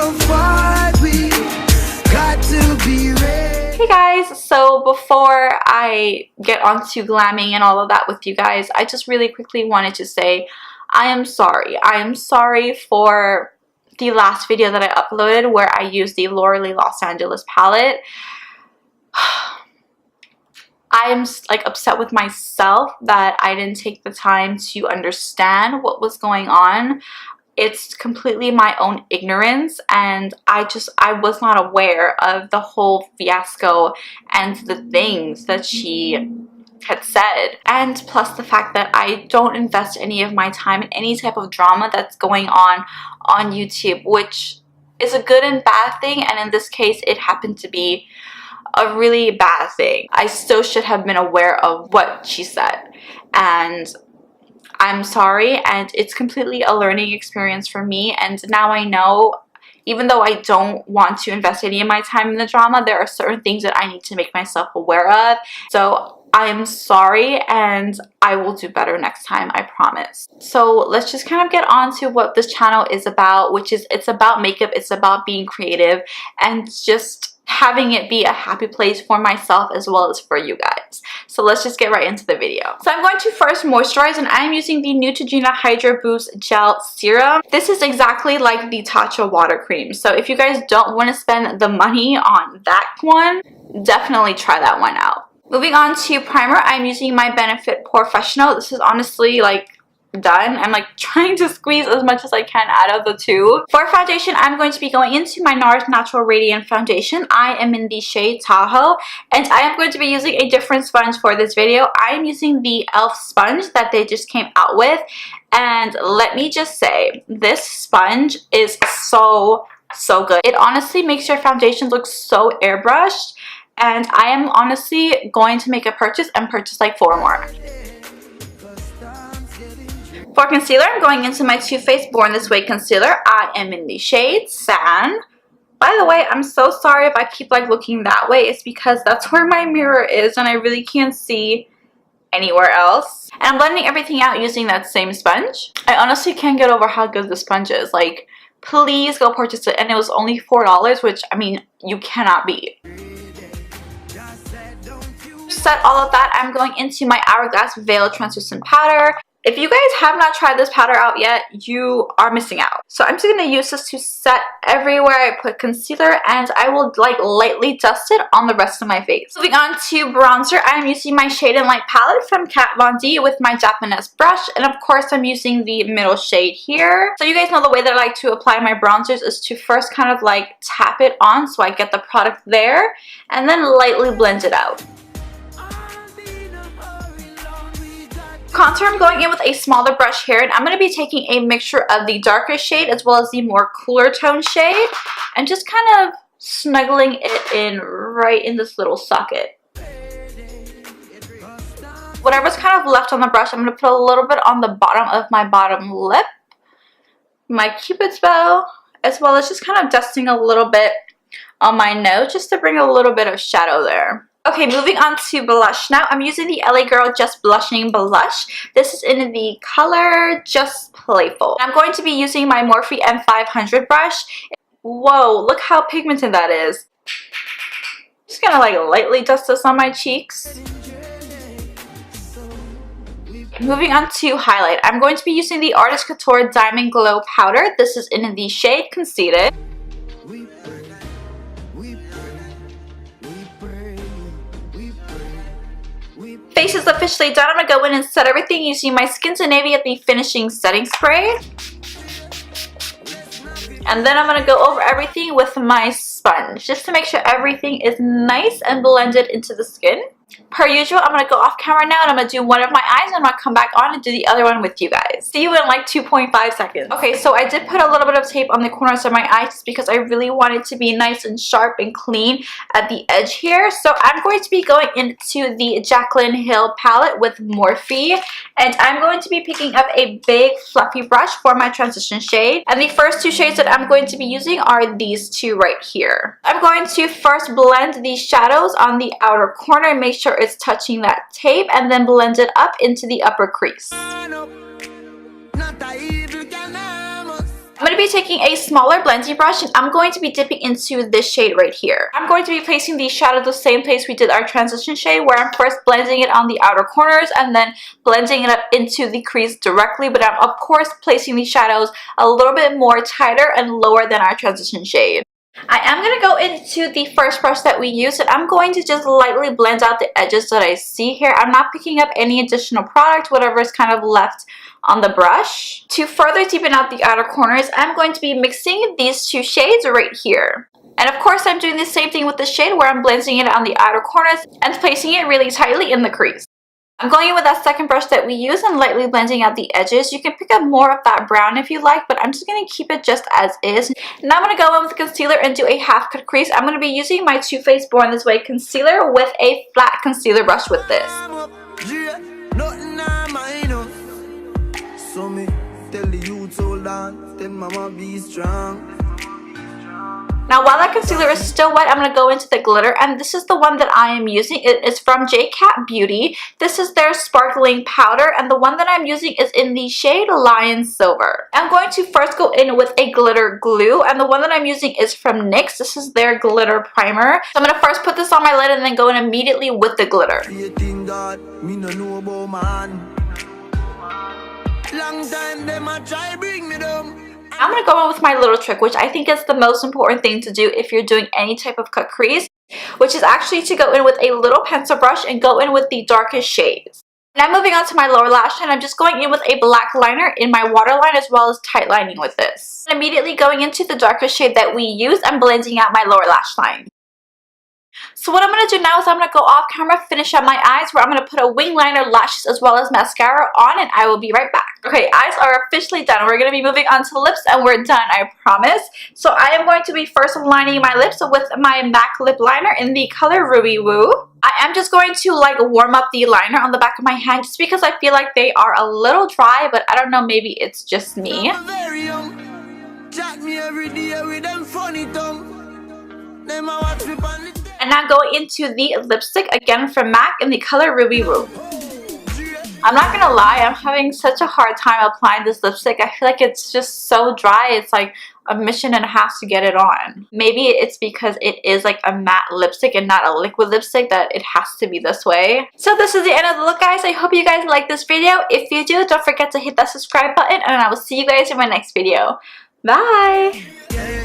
Hey guys, so before I get onto glamming and all of that with you guys, I just really quickly wanted to say I am sorry. I am sorry for the last video that I uploaded where I used the Lilly Los Angeles palette. I'm like upset with myself that I didn't take the time to understand what was going on. It's completely my own ignorance, and I was not aware of the whole fiasco and the things that she had said, and plus the fact that I don't invest any of my time in any type of drama that's going on YouTube, which is a good and bad thing, and in this case it happened to be a really bad thing. I still should have been aware of what she said, and I'm sorry, and it's completely a learning experience for me, and now I know, even though I don't want to invest any of my time in the drama, there are certain things that I need to make myself aware of. So I'm sorry, and I will do better next time, I promise. So let's just kind of get on to what this channel is about, which is it's about makeup, it's about being creative, and just having it be a happy place for myself as well as for you guys. So let's just get right into the video. So I'm going to first moisturize, and I'm using the Neutrogena Hydro Boost Gel Serum. This is exactly like the Tatcha water cream. So if you guys don't want to spend the money on that one, definitely try that one out. Moving on to primer, I'm using my Benefit Porefessional. This is honestly like done. I'm like trying to squeeze as much as I can out of the two. For foundation, I'm going to be going into my Nars Natural Radiant Foundation. I am in the shade Tahoe, and I am going to be using a different sponge for this video. I am using the e.l.f. sponge that they just came out with, and let me just say, this sponge is so good. It honestly makes your foundation look so airbrushed, and I am honestly going to make a purchase and purchase like 4 more. For concealer, I'm going into my Too Faced Born This Way concealer. I am in the shade Sand. By the way, I'm so sorry if I keep like looking that way. It's because that's where my mirror is and I really can't see anywhere else. And I'm blending everything out using that same sponge. I honestly can't get over how good the sponge is. Like, please go purchase it. And it was only $4, which, I mean, you cannot beat. Set all of that, I'm going into my HourGlass Veil Translucent Powder. If you guys have not tried this powder out yet, you are missing out. So I'm just going to use this to set everywhere I put concealer, and I will like lightly dust it on the rest of my face. Moving on to bronzer, I am using my ShadenLight palette from KatVond with my Japanese brush, and of course I'm using the middle shade here. So you guys know the way that I like to apply my bronzers is to first kind of like tap it on so I get the product there, and then lightly blend it out. Contour, I'm going in with a smaller brush here, and I'm going to be taking a mixture of the darker shade as well as the more cooler tone shade and just kind of snuggling it in right in this little socket. Whatever's kind of left on the brush, I'm going to put a little bit on the bottom of my bottom lip, my Cupid's bow, as well as just kind of dusting a little bit on my nose just to bring a little bit of shadow there. Okay, moving on to blush. Now I'm using the LA Girl Just Blushing Blush. This is in the color Just Playful. I'm going to be using my Morphe M500 brush. Whoa, look how pigmented that is. Just gonna like lightly dust this on my cheeks. Moving on to highlight. I'm going to be using the Artist Couture Diamond Glow Powder. This is in the shade Conceited. Face is officially done. I'm going to go in and set everything using my Dinavia the Finishing Setting Spray. And then I'm going to go over everything with my sponge just to make sure everything is nice and blended into the skin. Per usual, I'm going to go off camera now and I'm going to do one of my eyes and I'm going to come back on and do the other one with you guys. See you in like 2.5 seconds. Okay, so I did put a little bit of tape on the corners of my eyes because I really want it to be nice and sharp and clean at the edge here. So I'm going to be going into the Jaclyn Hill palette with Morphe, and I'm going to be picking up a big fluffy brush for my transition shade. And the first 2 shades that I'm going to be using are these 2 right here. I'm going to first blend these shadows on the outer corner, make sure it's touching that tape, and then blend it up into the upper crease. I'm going to be taking a smaller blending brush and I'm going to be dipping into this shade right here. I'm going to be placing the shadow the same place we did our transition shade, where I'm first blending it on the outer corners and then blending it up into the crease directly, but I'm of course placing the shadows a little bit more tighter and lower than our transition shade. I am going to go into the first brush that we used and I'm going to just lightly blend out the edges that I see here. I'm not picking up any additional product, whatever is kind of left on the brush. To further deepen out the outer corners, I'm going to be mixing these two shades right here. And of course, I'm doing the same thing with the shade where I'm blending it on the outer corners and placing it really tightly in the crease. I'm going in with that second brush that we used and lightly blending out the edges. You can pick up more of that brown if you like, but I'm just going to keep it just as is. Now I'm going to go in with the concealer and do a half cut crease. I'm going to be using my Too Faced Born This Way concealer with a flat concealer brush with this. Now while that concealer is still wet, I'm going to go into the glitter, and this is the one that I am using. It is from J.Cat Beauty. This is their sparkling powder, and the one that I'm using is in the shade Lion Silver. I'm going to first go in with a glitter glue, and the one that I'm using is from NYX. This is their glitter primer. So I'm going to first put this on my lid and then go in immediately with the glitter. I'm going to go in with my little trick, which I think is the most important thing to do if you're doing any type of cut crease, which is actually to go in with a little pencil brush and go in with the darkest shades. Now moving on to my lower lash line, I'm just going in with a black liner in my waterline as well as tight lining with this. And immediately going into the darkest shade that we used and blending out my lower lash line. So what I'm going to do now is I'm going to go off camera, finish up my eyes, where I'm going to put a wing liner, lashes, as well as mascara on, and I will be right back. Okay, eyes are officially done. We're going to be moving on to lips, and we're done, I promise. So I am going to be first lining my lips with my MAC lip liner in the color Ruby Woo. I am just going to like warm up the liner on the back of my hand just because I feel like they are a little dry, but I don't know, maybe it's just me. And now going into the lipstick, again from MAC in the color Ruby Woo. I'm not gonna lie, I'm having such a hard time applying this lipstick. I feel like it's just so dry. It's like a mission and a half to get it on. Maybe it's because it is like a matte lipstick and not a liquid lipstick that it has to be this way. So this is the end of the look, guys. I hope you guys like this video. If you do, don't forget to hit that subscribe button, and I will see you guys in my next video. Bye!